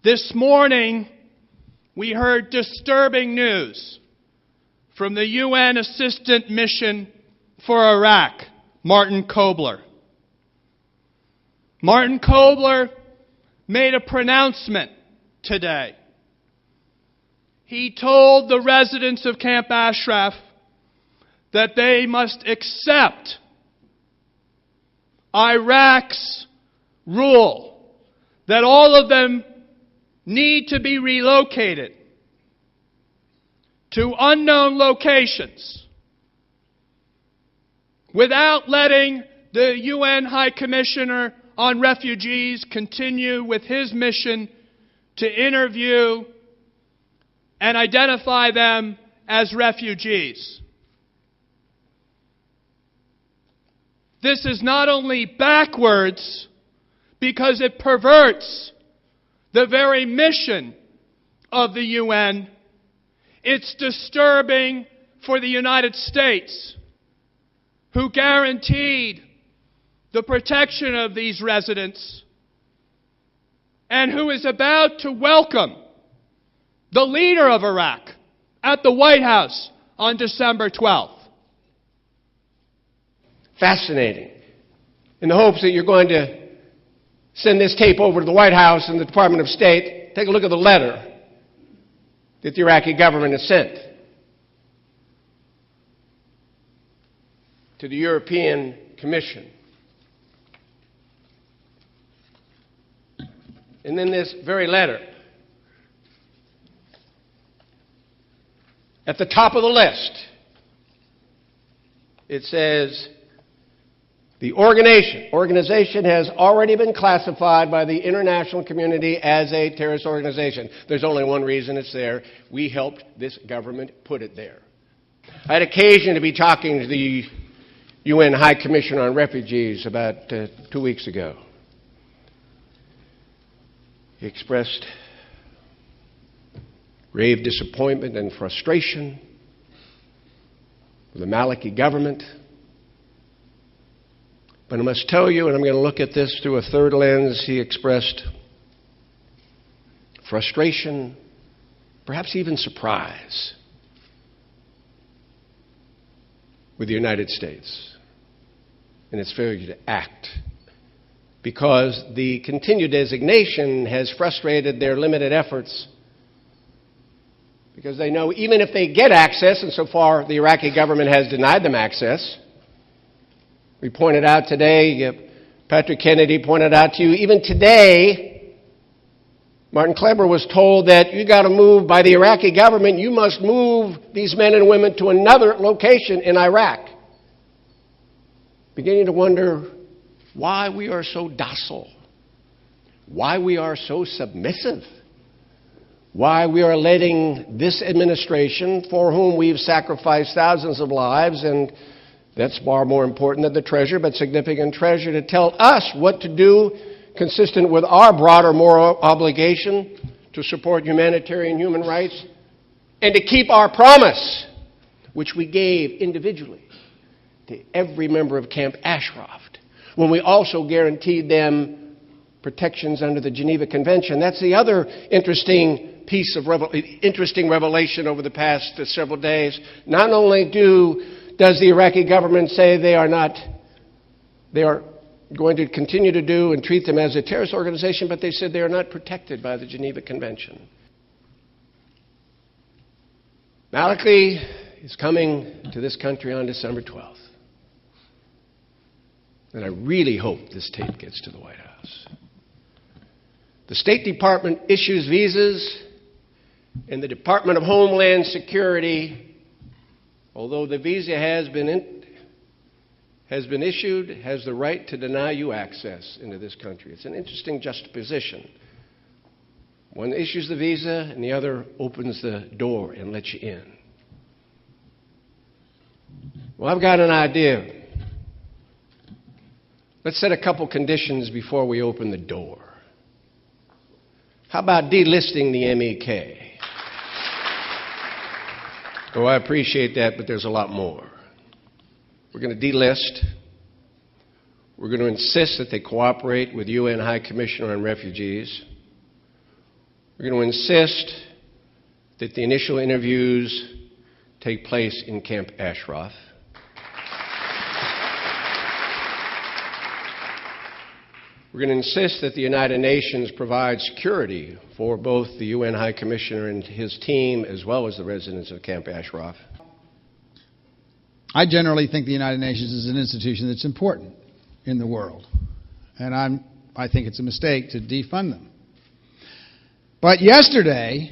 This morning, we heard disturbing news from the UN Assistant Mission for Iraq, Martin Kobler. Martin Kobler made a pronouncement today. He told the residents of Camp Ashraf that they must accept Iraq's rule, that all of them need to be relocated to unknown locations without letting the UN High Commissioner on Refugees continue with his mission to interview and identify them as refugees. This is not only backwards because it perverts the very mission of the UN, it's disturbing for the United States, who guaranteed the protection of these residents and who is about to welcome the leader of Iraq at the White House on December 12th. Fascinating. In the hopes that you're going to send this tape over to the White House and the Department of State, take a look at the letter that the Iraqi government has sent to the European Commission. And in this very letter, at the top of the list, it says, the organization has already been classified by the international community as a terrorist organization. There's only one reason it's there. We helped this government put it there. I had occasion to be talking to the UN High Commissioner on Refugees about 2 weeks ago. He expressed grave disappointment and frustration with the Maleki government. But I must tell you, and I'm going to look at this through a third lens, he expressed frustration, perhaps even surprise, with the United States and its failure to act, because the continued designation has frustrated their limited efforts, because they know even if they get access, and so far the Iraqi government has denied them access. We pointed out today, Patrick Kennedy pointed out to you, even today, Martin Kleber was told that you got to move by the Iraqi government, you must move these men and women to another location in Iraq. Beginning to wonder why we are so docile, why we are so submissive, why we are letting this administration, for whom we've sacrificed thousands of lives, and that's far more important than the treasure, but significant treasure, to tell us what to do consistent with our broader moral obligation to support humanitarian human rights and to keep our promise, which we gave individually to every member of Camp Ashraf, when we also guaranteed them protections under the Geneva Convention. That's the other interesting piece of interesting revelation over the past several days. Not only does the Iraqi government say they are going to continue to do and treat them as a terrorist organization, but they said they are not protected by the Geneva Convention. Maleki is coming to this country on December 12th. And I really hope this tape gets to the White House. The State Department issues visas, and the Department of Homeland Security, although the visa has been issued, has the right to deny you access into this country. It's an interesting juxtaposition. One issues the visa, and the other opens the door and lets you in. Well, I've got an idea. Let's set a couple conditions before we open the door. How about delisting the MEK? Oh, I appreciate that, but there's a lot more. We're going to delist. We're going to insist that they cooperate with UN High Commissioner on Refugees. We're going to insist that the initial interviews take place in Camp Ashraf. We're going to insist that the United Nations provide security for both the UN High Commissioner and his team, as well as the residents of Camp Ashraf. I generally think the United Nations is an institution that's important in the world, and I think it's a mistake to defund them. But yesterday,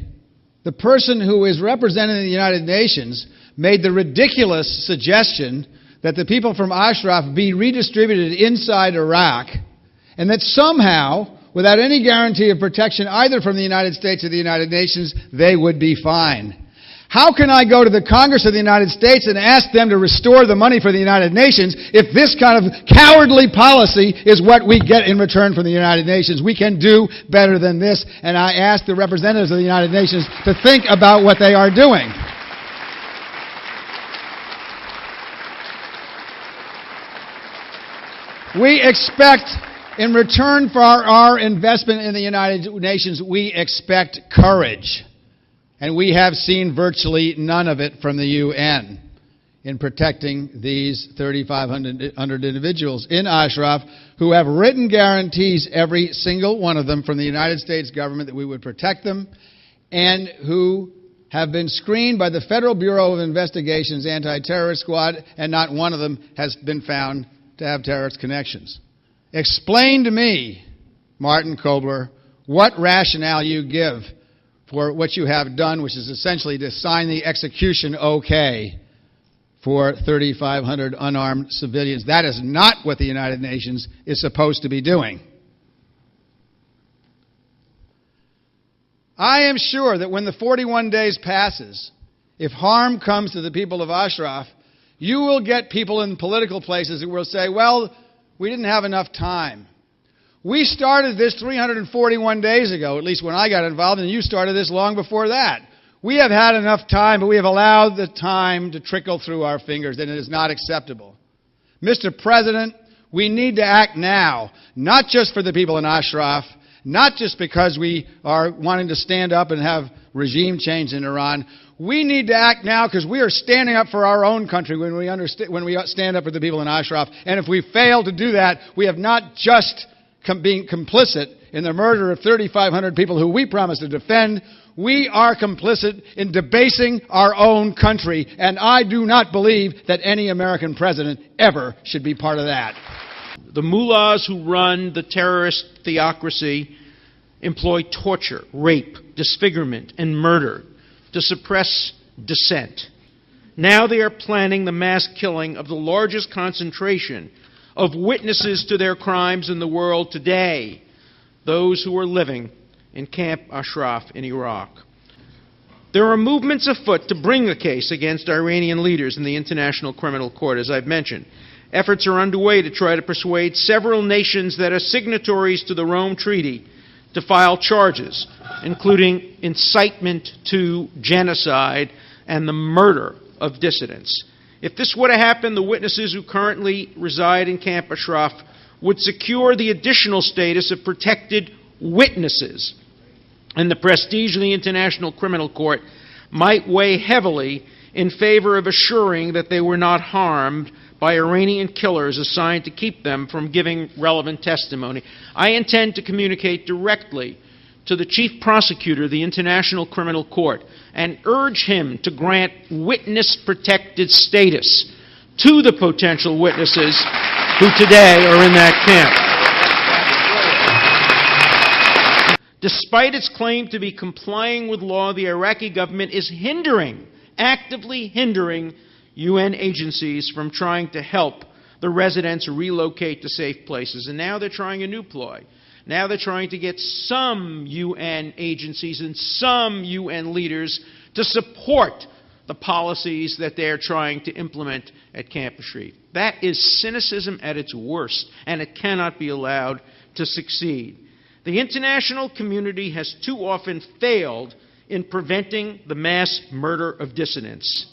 the person who is representing the United Nations made the ridiculous suggestion that the people from Ashraf be redistributed inside Iraq, and that somehow, without any guarantee of protection either from the United States or the United Nations, they would be fine. How can I go to the Congress of the United States and ask them to restore the money for the United Nations if this kind of cowardly policy is what we get in return from the United Nations? We can do better than this, and I ask the representatives of the United Nations to think about what they are doing. We expect, in return for our investment in the United Nations, we expect courage. And we have seen virtually none of it from the UN in protecting these 3,500 individuals in Ashraf who have written guarantees, every single one of them, from the United States government that we would protect them, and who have been screened by the Federal Bureau of Investigation's anti-terrorist squad, and not one of them has been found to have terrorist connections. Explain to me, Martin Kobler, what rationale you give for what you have done, which is essentially to sign the execution okay for 3,500 unarmed civilians. That is not what the United Nations is supposed to be doing. I am sure that when the 41 days passes, if harm comes to the people of Ashraf, you will get people in political places who will say, well, we didn't have enough time. We started this 341 days ago, at least when I got involved, and you started this long before that. We have had enough time, but we have allowed the time to trickle through our fingers, and it is not acceptable. Mr. President, we need to act now, not just for the people in Ashraf, not just because we are wanting to stand up and have regime change in Iran. We need to act now because we are standing up for our own country when we stand up for the people in Ashraf. And if we fail to do that, we have not just being complicit in the murder of 3,500 people who we promised to defend. We are complicit in debasing our own country, and I do not believe that any American president ever should be part of that. The mullahs who run the terrorist theocracy employ torture, rape, disfigurement, and murder to suppress dissent. Now they are planning the mass killing of the largest concentration of witnesses to their crimes in the world today, those who are living in Camp Ashraf in Iraq. There are movements afoot to bring a case against Iranian leaders in the International Criminal Court, as I've mentioned. Efforts are underway to try to persuade several nations that are signatories to the Rome Treaty to file charges, including incitement to genocide and the murder of dissidents. If this were to happen, the witnesses who currently reside in Camp Ashraf would secure the additional status of protected witnesses, and the prestige of the International Criminal Court might weigh heavily in favor of assuring that they were not harmed by Iranian killers assigned to keep them from giving relevant testimony. I intend to communicate directly to the Chief Prosecutor of the International Criminal Court and urge him to grant witness-protected status to the potential witnesses who today are in that camp. Despite its claim to be complying with law, the Iraqi government is actively hindering UN agencies from trying to help the residents relocate to safe places. And now they're trying a new ploy. Now they're trying to get some UN agencies and some UN leaders to support the policies that they're trying to implement at Camp Ashraf. That is cynicism at its worst, and it cannot be allowed to succeed. The international community has too often failed in preventing the mass murder of dissidents.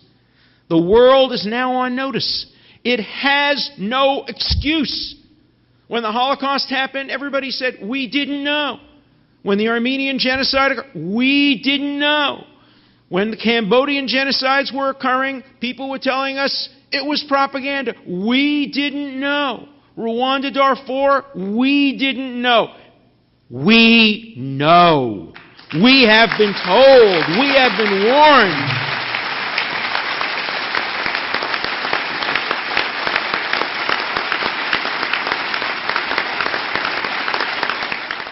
The world is now on notice. It has no excuse. When the Holocaust happened, everybody said, we didn't know. When the Armenian genocide occurred, we didn't know. When the Cambodian genocides were occurring, people were telling us it was propaganda. We didn't know. Rwanda, Darfur, we didn't know. We know. We have been told. We have been warned.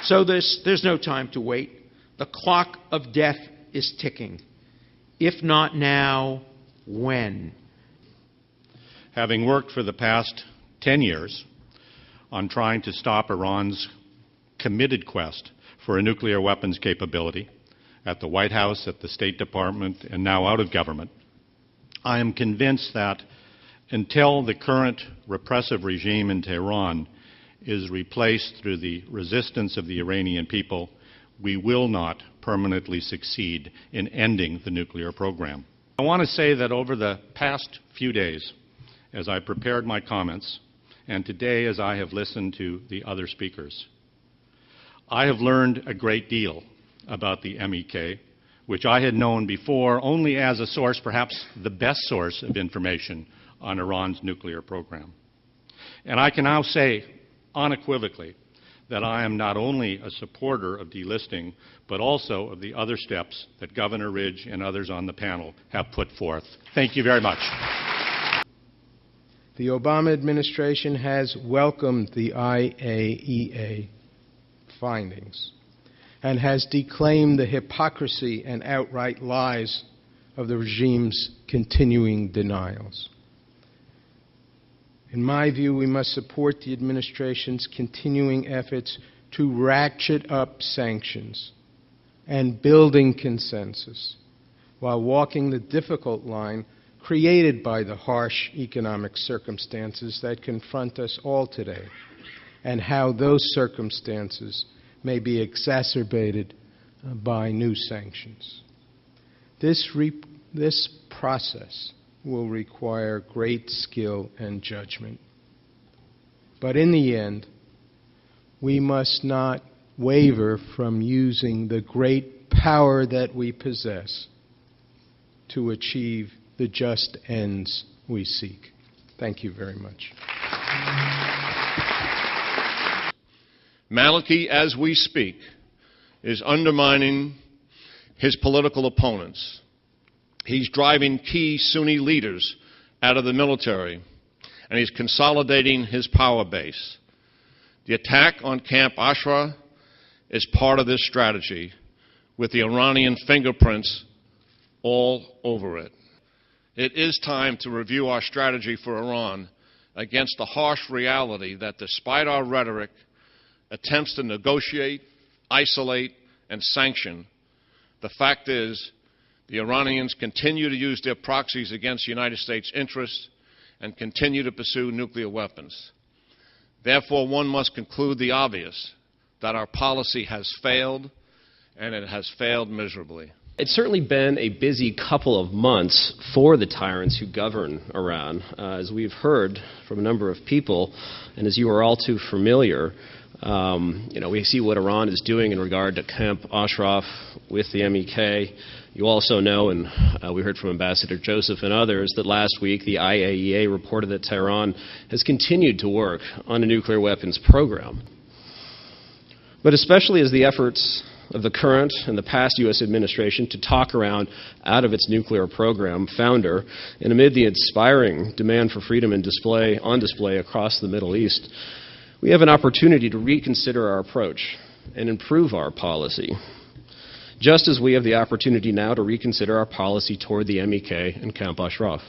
So there's no time to wait. The clock of death is ticking. If not now, when? Having worked for the past 10 years on trying to stop Iran's committed quest for a nuclear weapons capability at the White House, at the State Department, and now out of government, I am convinced that until the current repressive regime in Tehran is replaced through the resistance of the Iranian people, we will not permanently succeed in ending the nuclear program. I want to say that over the past few days, as I prepared my comments, and today as I have listened to the other speakers, I have learned a great deal about the MEK, which I had known before only as a source, perhaps the best source of information on Iran's nuclear program. And I can now say unequivocally that I am not only a supporter of delisting, but also of the other steps that Governor Ridge and others on the panel have put forth. Thank you very much. The Obama administration has welcomed the IAEA findings and has declaimed the hypocrisy and outright lies of the regime's continuing denials. In my view, we must support the administration's continuing efforts to ratchet up sanctions and building consensus while walking the difficult line created by the harsh economic circumstances that confront us all today, and how those circumstances may be exacerbated by new sanctions. This process will require great skill and judgment. But in the end, we must not waver from using the great power that we possess to achieve the just ends we seek. Thank you very much. Maleki, as we speak, is undermining his political opponents. He's driving key Sunni leaders out of the military, and he's consolidating his power base. The attack on Camp Ashraf is part of this strategy, with the Iranian fingerprints all over it. It is time to review our strategy for Iran against the harsh reality that, despite our rhetoric, attempts to negotiate, isolate, and sanction, the fact is the Iranians continue to use their proxies against United States interests and continue to pursue nuclear weapons. Therefore, one must conclude the obvious, that our policy has failed, and it has failed miserably. It's certainly been a busy couple of months for the tyrants who govern Iran. As we've heard from a number of people, and as you are all too familiar, we see what Iran is doing in regard to Camp Ashraf with the MEK. You also know, and we heard from Ambassador Joseph and others, that last week the IAEA reported that Tehran has continued to work on a nuclear weapons program. But especially as the efforts of the current and the past U.S. administration to talk Iran out of its nuclear program founder, and amid the inspiring demand for freedom and on display across the Middle East, we have an opportunity to reconsider our approach and improve our policy, just as we have the opportunity now to reconsider our policy toward the MEK and Camp Ashraf.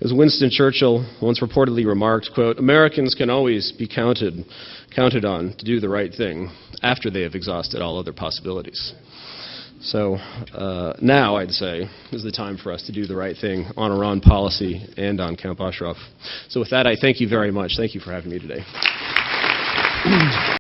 As Winston Churchill once reportedly remarked, quote, "Americans can always be counted on to do the right thing after they have exhausted all other possibilities." So now, I'd say, is the time for us to do the right thing on Iran policy and on Camp Ashraf. So with that, I thank you very much. Thank you for having me today.